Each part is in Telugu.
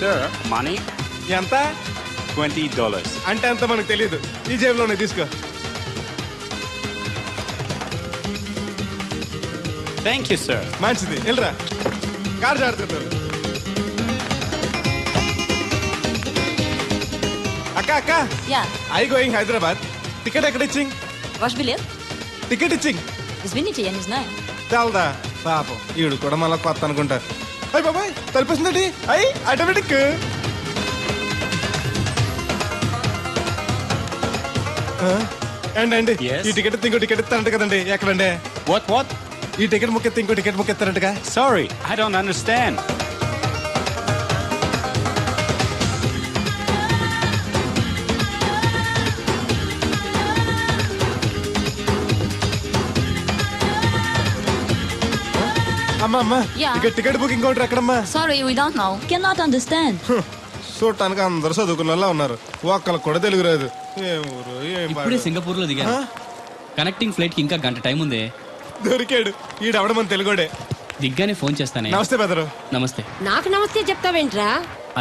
సార్ మనీ ఎంత? $20. అంటే అంత మనకు తెలియదు. ఈ జేబులోనే తీసుకో. Thank you sir. మంచిది, వెళ్ళరా. కారు జాడుతుంది. అక్క అక్క, Ja, I going Hyderabad. Ticket ఎక్కడ ఇచ్చింగ్? wash biljet? టికెట్ ఇచ్చింగ్ Das bin nicht, jag nicht знаю. తెలదా పాపం, ఈడు కూడా మళ్ళీ కొత్త అనుకుంటారు. అయ్యి బాబాయ్, తలిపేసిందండి. అయ్యి ఆటోమేటిక్. అండి Yes. ఈ టికెట్ ఇంకో టికెట్ ఇస్తారంట కదండి, ఎక్కడండి? What? ఈ టికెట్ ముక్కెత్తి ఇంకో టికెట్ ముక్కెత్తారంటగా. Sorry, I don't understand. అమ్మా Yeah. ఇక టికెట్ బుకింగ్ కౌంటర్ ఎక్కడమ్మా? Sorry, we don't know. Cannot understand. చూడటానికి అందరు చదువుకున్న వాళ్ళ ఉన్నారు, ఒక్కళ్ళకి కూడా తెలుగు రాదు. ఏం ఊరు, ఏం ఇప్పుడే పాడు. సింగపూర్ లో దిగా. కనెక్టింగ్ ఫ్లైట్ కి ఇంకా గంట టైం ఉంది. దొరికాడు ఈడవడం మన తెలుగుడే. దిగ్గానే ఫోన్ చేస్తానే. నమస్తే బెదరు. నమస్తే. నాకు నమస్తే చెప్తావేంట్రా?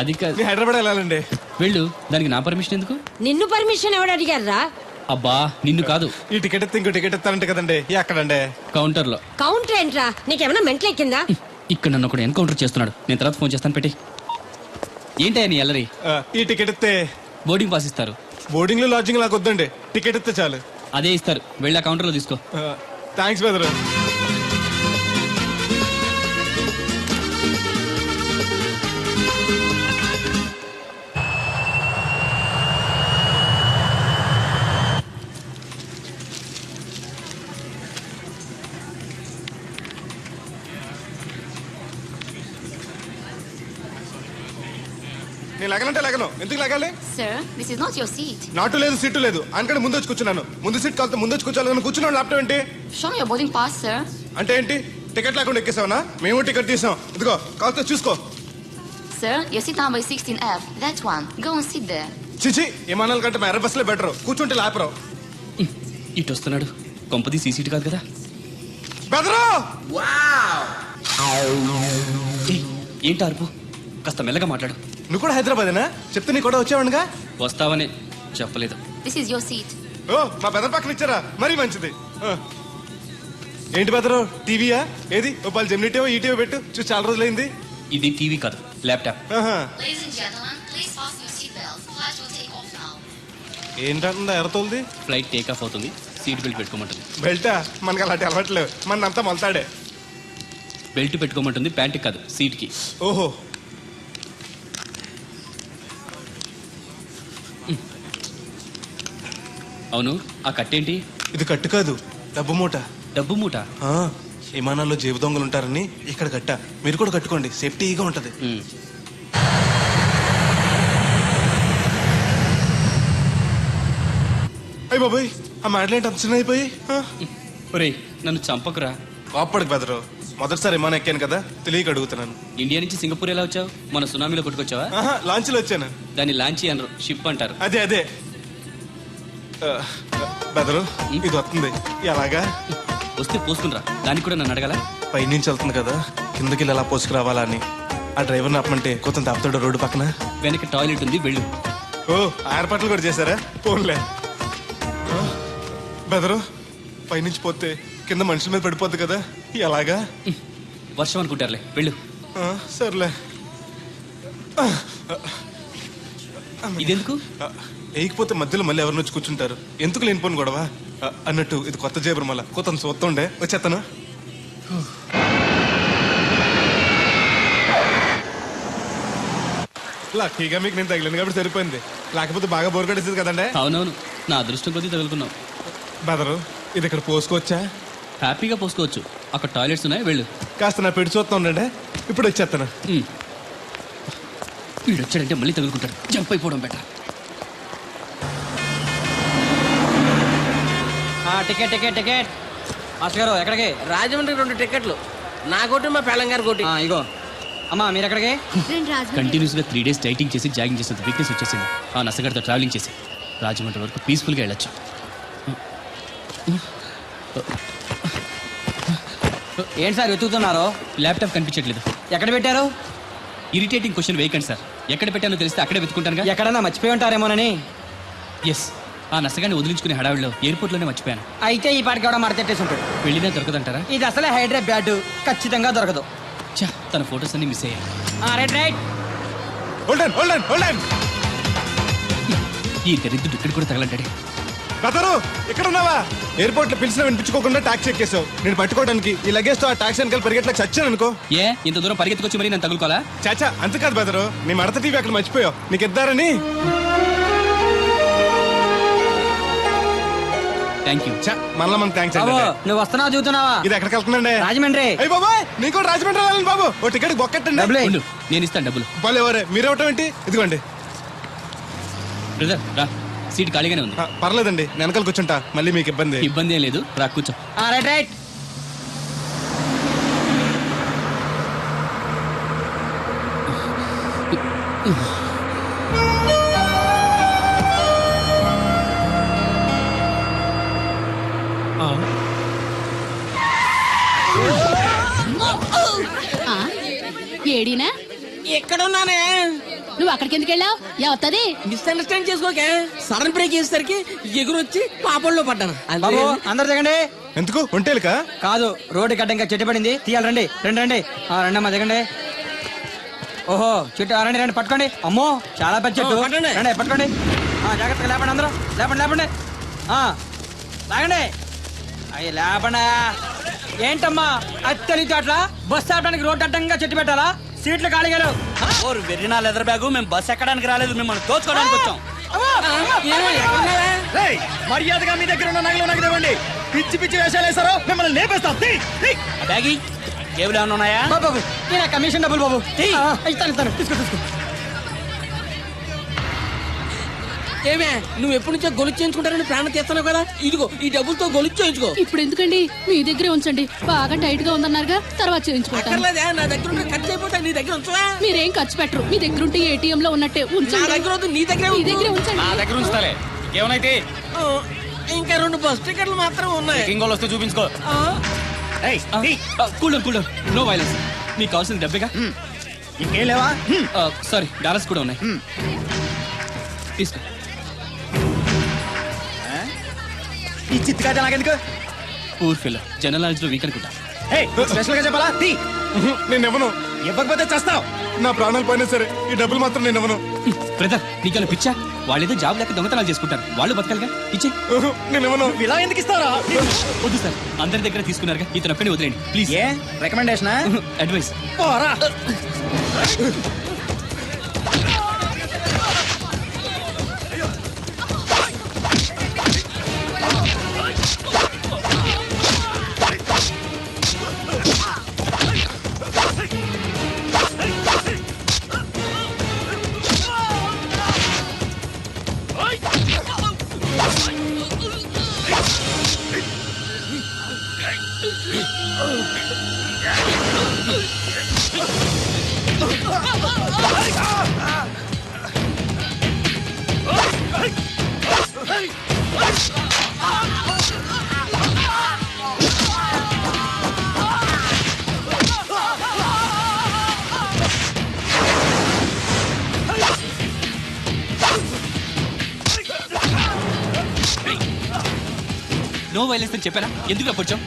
అది కాదు. నీ హైదరాబాద్ వెళ్ళాలండి. వెళ్ళు, దానికి నా పర్మిషన్ ఎందుకు? నిన్ను పర్మిషన్ ఎవడు అడిగారా? అబ్బా నిన్ను కాదు, ఈ టికెట్ ఎత్తి ఇంకో టికెట్ ఇస్తారంట కదండి, ఎక్కడండి? కౌంటర్ లో. కౌంటర్ ఏంట్రా? నీకేమైనా మెంటల్ ఎక్కిందా? ఇక్కడ నన్ను ఒకడు ఎన్కౌంటర్ చేస్తున్నాడు. నేను తర్వాత ఫోన్ చేస్తాను, పెట్టి. ఏంటయ్యా నీ అల్లరి? ఈ టికెట్ ఇస్తే బోర్డింగ్ పాస్ ఇస్తారు. బోర్డింగ్ లో లాడ్జింగ్ లాగా వద్దండి, టికెట్ ఇస్తే చాలు. అదే ఇస్తారు, వెళ్ళి ఆ కౌంటర్ లో తీసుకో. థ్యాంక్స్ బెదరు. నేను లగనంటే లగను, ఎందుకు లగాలి? Sir, this is not your seat. నాటు లేదు, సీటు లేదు, అందుకని ముందు వచ్చి కూర్చున్నాను. ముందు సీట్ కాలితే ముందు వచ్చి కూర్చోాలని కూర్చున్నాను. ల్యాప్టాప్ ఏంటి Show me your boarding pass, sir. అంటే ఏంటి? టికెట్ లేకుండా ఎక్కేసావనా? మేము టికెట్ తీసాం, ఇదిగో కాలితే చూసుకో. Sir, your seat number is 16F. That one. Go and sit there. చిచి, విమానాల కంటే మా ఎర్ర బస్సులే బెటర్, కూర్చుంటే లాపరావు. ఇటు వస్తున్నాడు. కొంపది సీసీటీ కాదు కదా. బెదరు ఏయ్, ఏంటి అరుపు? కాస్త మెల్లగా మాట్లాడు. నువ్వు కూడా హైదరాబాదేనా? చెప్తే నీ కూడా వచ్చావనుగా. వస్తావనే చెప్పలేదు. This is your seat. ఓ, మా బెదర్ పక్కన ఇచ్చారా? మరీ మంచిది. ఏంటి బెదరు, టీవీయా? ఏది ఓ పాలు జెమినీ టీవో ఈ టీవో పెట్టు, చూసి చాలా రోజులైంది. ఇది టీవీ కాదు, laptop. Ladies and gentlemen, please fasten your seatbelts. Flight will take off now. ఏంటంటుందా ఎర్రతోల్ది? ఫ్లైట్ టేక్ ఆఫ్ అవుతుంది, సీట్ బెల్ట్ పెట్టుకోమంటుంది. బెల్టా? మనకి అలాంటి అలవాట్లేవు, మన అంతా మొలతాడే. బెల్ట్ పెట్టుకోమంటుంది, ప్యాంట్కి కాదు, సీట్కి. ఓహో, అవును, ఆ కట్టేంటి? ఇది కట్టు కాదు, డబ్బు మూట. డబ్బు మూట. విమానాల్లో జేబు దొంగలు ఉంటారని ఇక్కడ కట్ట. మీరు కూడా కట్టుకోండి, సేఫ్టీగా ఉంటది. అయ్యి బాబాయ్, ఆ మాటలేంటి అంత చిన్న అయిపోయి? ఒరేయ్, నన్ను చంపకురా. కోప్పడికి బెదరు, మొదటిసారి విమానం ఎక్కాను కదా, తెలియక అడుగుతున్నాను. ఇండియా నుంచి సింగపూర్ ఎలా వచ్చావు? మన సునామీలో కొట్టుకొచ్చావా? లాంచ్లో వచ్చాను. దాన్ని లాంచీ అనరు, షిప్ అంటారు. అదే అదే. బెదరు, ఇది వస్తుంది ఎలాగా? వస్తే పోసుకునిరా, దానికి కూడా నన్ను అడగాల? పైనుంచి వెళ్తుంది కదా, కిందకి ఎలా పోసుకురావాలా అని. ఆ డ్రైవర్ని ఆపమంటే కొంత తాపుతాడు రోడ్డు పక్కన. వెనక టాయిలెట్ ఉంది, వెళ్ళు. ఓ, ఏర్పాట్లు కూడా చేశారా? పోన్లే. బెదరు, పైనుంచి పోతే కింద మనుషుల మీద పడిపోద్ది కదా, ఎలాగా? వర్షం అనుకుంటారులే, వెళ్ళు. సర్లే. ఇదెందుకు? వేయకపోతే మధ్యలో మళ్ళీ ఎవరిని వచ్చి కూర్చుంటారు, ఎందుకు లేనిపోను గొడవ అన్నట్టు. ఇది కొత్త జేబురు, మళ్ళా కొత్త చూస్తుండే వచ్చేస్తాను. లక్కీగా మీకు నేను తగిలింది కాబట్టి సరిపోయింది, లేకపోతే బాగా బోర్ కట్టేసింది కదండి. అవునవును, నా అదృష్టం కొద్దీ తగులుకున్నావు. బెదరు, ఇది ఇక్కడ పోసుకోవచ్చా? హ్యాపీగా పోసుకోవచ్చు, అక్కడ టాయిలెట్స్ ఉన్నాయి, వెళ్ళు. కాస్త నా పెట్టి చూస్తా ఉండండి, ఇప్పుడు వచ్చేస్తాను. వీడు వచ్చాడంటే మళ్ళీ తగులుకుంటాడు, జంప్ అయిపోవడం better. Ticket ticket ticket master గారు, ఎక్కడికి? రాజమండ్రి 2 టికెట్లు, నా కోటి మా పేలం గారి కోటి. ఇగో అమ్మా, మీరు ఎక్కడికి? కంటిన్యూస్ గా 3 days డైటింగ్ చేసి జాగింగ్ చేసేంత వీక్నెస్ వచ్చేసింది. ఆ నసగడతో ట్రావెలింగ్ చేసి రాజమండ్రి వరకు పీస్ఫుల్గా వెళ్ళొచ్చు. ఏంటి సార్ వెతుకుతున్నారు? ల్యాప్టాప్ కనిపించట్లేదు. ఎక్కడ పెట్టారు? ఇరిటేటింగ్ క్వశ్చన్ వేయకండి సార్. ఎక్కడ పెట్టానో తెలిస్తే అక్కడే వెతుకుంటానుగా. ఎక్కడన్నా మర్చిపోయి ఉంటారేమోనని. ఎస్, ఆ నసగాన్ని వదిలించుకునే హడావిడిలో ఎయిర్పోర్ట్లోనే మర్చిపోయాను. అయితే ఈ పాటికి కూడా మడతెట్టేసి ఉంటాడు. వెళ్ళినా దొరకదంటారా? ఇది అసలే హైదరాబాద్, ఖచ్చితంగా దొరకదు. చా, తన ఫొటోస్ అన్ని మిస్ అయ్యాయి. Right right. హోల్డన్ ఈ దరిద్రుడు ఇక్కడ కూడా తగలంటాడే. బ్రదరు ఇక్కడ ఉన్నావా? ఎయిర్పోర్ట్ లో పిలిచిన వినిపించుకోకుండా టాక్సీ ఎక్కేసావు. నేను పట్టుకోవడానికి ఈ లగేజ్ తో ఆ టాక్సీ వెనకాల పరిగెట్లకు చచ్చాను అనుకో. ఏ ఇంత దూరం పరిగెత్తుకొచ్చి మరి నేను తగులుకోవాలా? చాచా అంత కాదు బ్రదరు, నీ మడత టీవీ అక్కడ మర్చిపోయావు. నీకు ఇద్దారని. Thank you. మళ్ళా మనకు థ్యాంక్స్ బాబు అండి. నువ్వు వస్తున్నావు చూస్తున్నావా? ఇది ఎక్కడికి వెళ్తుందండి? రాజమండ్రి. అయ్యి బాబాయ్, నీకు కూడా రాజమండ్రి రావాలని బాబు. ఓ టికెట్ బొక్కట్టండి. డబ్బులు ఉండు, నేను ఇస్తాను డబ్బులు. బాలు ఎవరే మీరు ఇవ్వటం ఏంటి? ఇదిగోండి. బ్రదర్ రా, సీట్ ఖాళీగానే ఉంది. పర్లేదండి, నేను వెనకాల కూర్చుంటా, మళ్ళీ మీకు ఇబ్బంది. ఇబ్బంది ఏం లేదు, రా కూర్చో. Right right. ఏడీనా? ఎక్కడున్నానే? నువ్వు అక్కడికి ఎందుకు వెళ్ళావు? ఎవత్తది? మిస్అండర్స్టాండ్ చేసుకోకే. సడన్ బ్రేక్ చేసేసరికి ఎగురొచ్చి పాపంలో పడ్డాను. బాబు అందరు దిగండి. ఎందుకు ఒంటేలుకా? కాదు, రోడ్డు గడ్డంగా చెట్టు పడింది, తీయాలి. రండి రండి రండి. రండమ్మా దిగండి. ఓహో చెట్టు, రండి రండి పట్టుకోండి. అమ్మో చాలా పెద్ద చెట్టు. రండి పట్టుకోండి. జాగ్రత్తగా లేపండి, అందరూ లేపండి లేపండి. లాగండి. అయ్యి లేపండి. ఏంటమ్మా అది తెలియదు అట్లా? బస్సు ఆపడానికి రోడ్డు అడ్డంగా చెట్టు పెట్టాలా? సీట్లు ఖాళీగా లేవు. వెర్రినా లెదర్ బ్యాగు, మేము బస్ ఎక్కడానికి రాలేదు, మిమ్మల్ని దోచుకోవడానికి వచ్చాం. మర్యాదగా మీ దగ్గర ఉన్న నగలు నాకు ఇవ్వండి. పిచ్చి పిచ్చి వేషాలు వేసారో మిమ్మల్ని లేపేస్తాం. బ్యాగి కేబుల్ ఏమైనా ఉన్నాయా? బాబు నేను కమిషన్ డబ్బులు బాబు ఇస్తాను ఇస్తాను. తీసుకో. ఏమే నువ్వు ఎప్పటి నుంచో గొలుసు చేయించుకుంటారని ప్రాణం తీస్తున్నావు కదా, ఇదిగో ఈ డబ్బులతో గొలుసు చేయించుకో. ఇప్పుడు ఎందుకండి? మీ దగ్గరే ఉంచండి. బాగా టైట్ గా ఉందన్నారుగా, తర్వాత చేయించుకుంటాను. అక్కర్లేదే, నా దగ్గర ఉంటే ఖర్చు అయిపోతాయి. నీ దగ్గర ఉంచవా? మీరేం ఖర్చు పెట్టరు. మీ దగ్గర ఉంటే ఏటీఎం లో ఉన్నట్టే నా ఉంచండి. దగ్గర వద్దు, నీ దగ్గరే మీ ఉంచు. దగ్గరే ఉంచండి. నా దగ్గర ఉంచుతాలే, ఏమైతే ఇంకా 2 బస్ టికెట్లు మాత్రం ఉన్నాయి. ఇంకోళ్ళు వస్తే చూపించుకో. Cool no violence. మీకు కావాల్సిన డబ్బేగా. ఇంకేం లేవా? సారీ, డాలర్స్ కూడా ఉన్నాయి. తీసుకో. ఈ చిత్తుకాయ నాకెందుకు? పూర్ ఫిల్, జనరల్ నాలెడ్జ్ లో వీక్ అనుకుంటా. స్పెషల్ గా చెప్పాలా? నేను ఇవ్వను. ఇవ్వకపోతే చేస్తావు. నా ప్రాణాలు పోయినా సరే ఈ డబ్బులు మాత్రం నేను ఇవ్వను. బ్రదర్ నీకు పిచ్చా? వాళ్ళేదో జాబ్ లేక దొంగతనాలు చేసుకుంటారు, వాళ్ళు బతకాలిగా. ఇచ్చే. నేను ఇవ్వను. ఇలా ఎందుకు ఇస్తారా? వద్దు సార్, అందరి దగ్గర తీసుకున్నారుగా, ఇతను ఒక్కడే వదిలేండి ప్లీజ్. ఏ రికమెండేషన్? అడ్వైస్. నో వైలెన్స్ అని చెప్పానా? ఎందుకు అప్పొచ్చాం?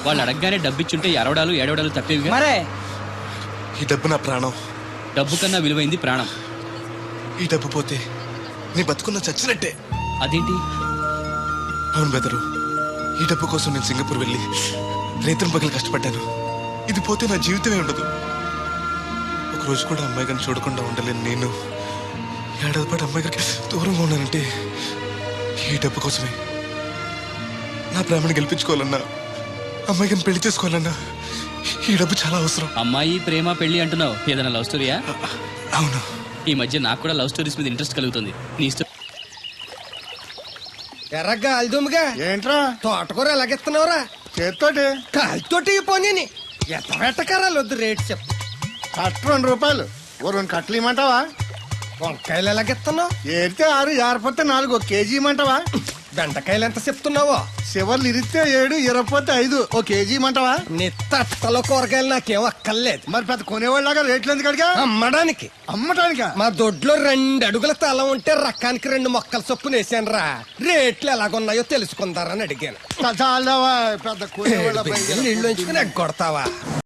వాళ్ళు అడగగానే డబ్బిచ్చుంటే ఎరవడాలు ఏడవడాలు తప్పేవిగా. మరే ఈ డబ్బు నా ప్రాణం. డబ్బు కన్నా విలువైంది ప్రాణం. ఈ డబ్బు పోతే నీ బతుకున్న చచ్చినట్టే. అదేంటి? అవును బెదరు, ఈ డబ్బు కోసం నేను సింగపూర్ వెళ్ళి రైతుల పగలు కష్టపడ్డాను. ఇది పోతే నా జీవితమే ఉండదు. ఒక రోజు కూడా అమ్మాయి గారిని చూడకుండా ఉండలేను నేను. ఏడాది పాటు అమ్మాయి గారికి దూరంగా ఉన్నానంటే ఈ డబ్బు కోసమే. నా ప్రేమను గెలిపించుకోవాలన్నా, అమ్మాయి గారిని పెళ్లి చేసుకోవాలన్నా ఈ డబ్బు చాలా అవసరం. అమ్మాయి ప్రేమ పెళ్లి అంటున్నావు, ఏదైనా లవ్ స్టోరీయా? అవును. ఈ మధ్య నాకు కూడా లవ్ స్టోరీస్ మీద ఇంట్రెస్ట్ కలుగుతుంది. నీ ఇష్టం. ఎర్రగా అల్దుమ్గా ఏంట్రా తోటకూర ఎలాగెత్తున్నావురా? చేత్తోటి కాలితోటి పోనీ ఎత్తకరాలు వద్దు రేట్ చెప్పు. కట్ట 2 రూపాయలు. ఓ 2 కట్టలు ఇమ్మంటావా? వంకాయలు ఎలాగెత్తున్నావు? ఏరితే 6, ఏరపోతే 4, 1 కేజీ ఇమ్మంటావా? బెండకాయలు ఎంత చెప్తున్నావో? చివర్లు ఇరిస్తే 7, ఇరపోతే 5, 1 కేజీ ఇమ్మంటావా? నీ తట్టలో కూరగాయలు నాకేం అక్కర్లేదు. మరి పెద్ద కొనేవాళ్ళగా రేట్లు ఎందుకు అడిగా? అమ్మడానికి. అమ్మటానికా? మా దొడ్లో 2 అడుగుల తల ఉంటే రకానికి 2 మొక్కల చొప్పున వేసాను రా. రేట్లు ఎలాగున్నాయో తెలుసుకుందారని అడిగాను. చాలదావా పెద్ద కొనేవాళ్ళ నీళ్ళు ఉంచుకుని ఎగ్గొడతావా?